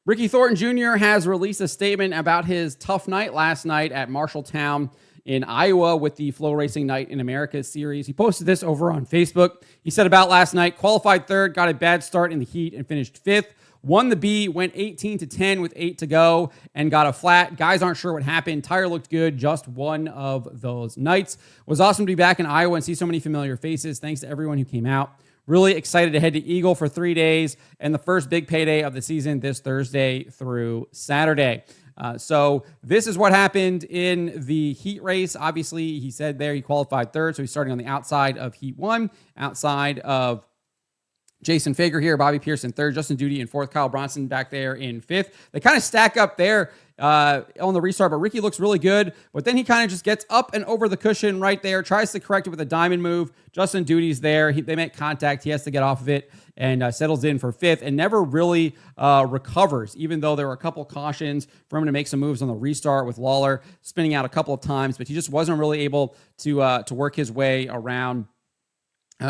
Ricky Thornton Jr. has released a statement about his tough night last night at Marshalltown in Iowa with the FloRacing Night in America series. He posted this over on Facebook. He said about last night, qualified third, got a bad start in the heat and finished fifth. Won the B, went 18-10 with 8 to go, and got a flat. Guys aren't sure what happened. Tire looked good. Just one of those nights. Was awesome to be back in Iowa and see so many familiar faces. Thanks to everyone who came out. Really excited to head to Eagle for 3 days and the first big payday of the season this Thursday through Saturday. So this is what happened in the heat race. Obviously, he said there he qualified third, so he's starting on the outside of heat one, outside of Jason Fager here, Bobby Pearson third, Justin Duty in fourth, Kyle Bronson back there in fifth. They kind of stack up there on the restart, but Ricky looks really good. But then he kind of just gets up and over the cushion right there, tries to correct it with a diamond move. Justin Duty's there. They make contact. He has to get off of it and settles in for fifth and never really recovers, even though there were a couple cautions for him to make some moves on the restart with Lawler spinning out a couple of times, but he just wasn't really able to work his way around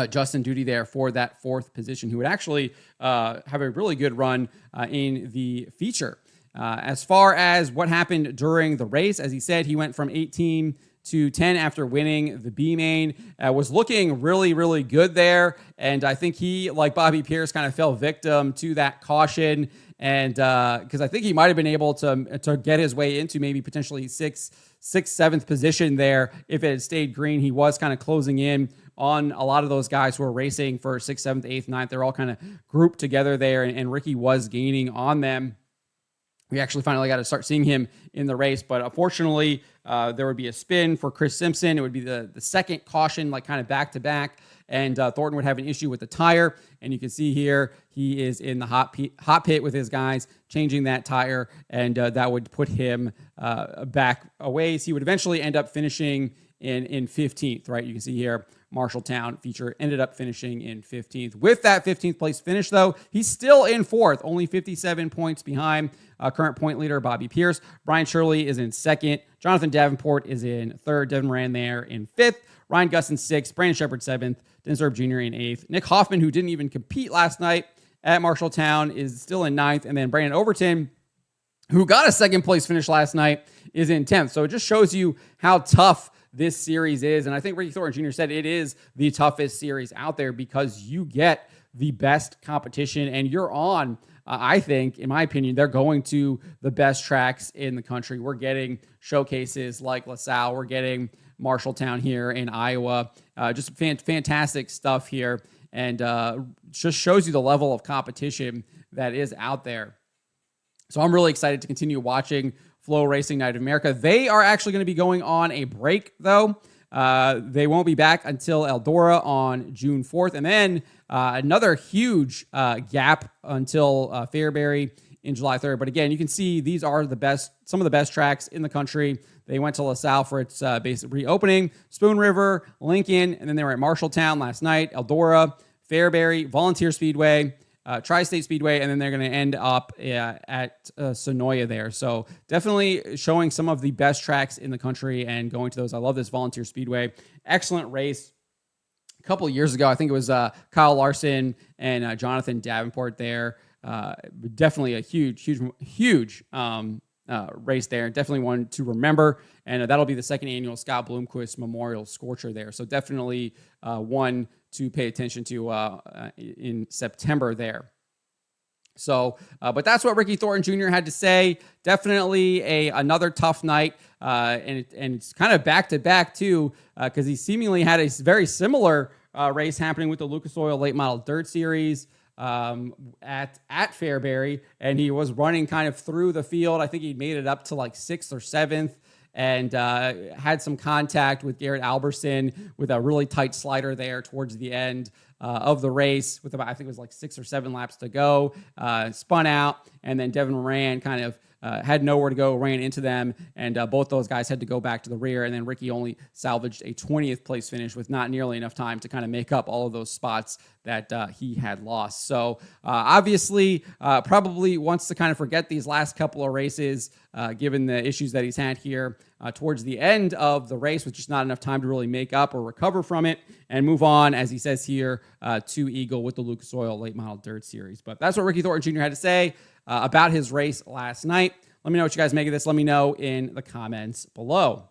Justin Duty there for that fourth position, who would actually have a really good run in the feature. As far as what happened during the race, as he said, he went from 18-10 after winning the B main, was looking really, really good there. And I think he, like Bobby Pierce, kind of fell victim to that caution. And because I think he might have been able to get his way into maybe potentially sixth, seventh position there if it had stayed green. He was kind of closing in on a lot of those guys who are racing for 6th, 7th, 8th, 9th. They're all kind of grouped together there, and Ricky was gaining on them. We actually finally got to start seeing him in the race, but unfortunately, there would be a spin for Chris Simpson. It would be the second caution, like kind of back-to-back, and Thornton would have an issue with the tire, and you can see here, he is in the hot pit with his guys, changing that tire, and that would put him back a ways. He would eventually end up finishing in 15th, right? You can see here, Marshalltown feature ended up finishing in 15th. With that 15th place finish, though, he's still in fourth, only 57 points behind current point leader Bobby Pierce. Brian Shirley is in second. Jonathan Davenport is in third. Devin Moran there in fifth. Ryan Gus in sixth. Brandon Shepard seventh. Dennis Erb Jr. in eighth. Nick Hoffman, who didn't even compete last night at Marshalltown, is still in ninth. And then Brandon Overton, who got a second place finish last night, is in 10th. So it just shows you how tough this series is. And I think Ricky Thornton Jr. said it is the toughest series out there because you get the best competition and you're on, I think, in my opinion, they're going to the best tracks in the country. We're getting showcases like LaSalle. We're getting Marshalltown here in Iowa. Just fantastic stuff here. And just shows you the level of competition that is out there. So I'm really excited to continue watching FloRacing Night of America. They are actually going to be going on a break, though. They won't be back until Eldora on June 4th. And then another huge gap until Fairbury in July 3rd. But again, you can see these are some of the best tracks in the country. They went to LaSalle for its basic reopening, Spoon River, Lincoln, and then they were at Marshalltown last night, Eldora, Fairbury, Volunteer Speedway, Tri-State Speedway, and then they're going to end up at Sonoya there. So definitely showing some of the best tracks in the country and going to those. I love this Volunteer Speedway. Excellent race. A couple of years ago, I think it was Kyle Larson and Jonathan Davenport there. Definitely a huge race there. Definitely one to remember. And that'll be the second annual Scott Bloomquist Memorial Scorcher there. So definitely one to pay attention to in September there. So, but that's what Ricky Thornton Jr. had to say. Definitely another tough night, and it's kind of back-to-back, too, because he seemingly had a very similar race happening with the Lucas Oil Late Model Dirt Series at Fairbury, and he was running kind of through the field. I think he made it up to like 6th or 7th, and had some contact with Garrett Alberson with a really tight slider there towards the end of the race with about, I think it was like 6 or 7 laps to go, spun out, and then Devin Moran kind of had nowhere to go, ran into them, and both those guys had to go back to the rear, and then Ricky only salvaged a 20th place finish with not nearly enough time to kind of make up all of those spots that he had lost. So obviously probably wants to kind of forget these last couple of races given the issues that he's had here towards the end of the race with just not enough time to really make up or recover from it and move on, as he says here, to Eagle with the Lucas Oil Late Model Dirt Series. But that's what Ricky Thornton Jr. had to say. about his race last night. Let me know what you guys make of this. Let me know in the comments below.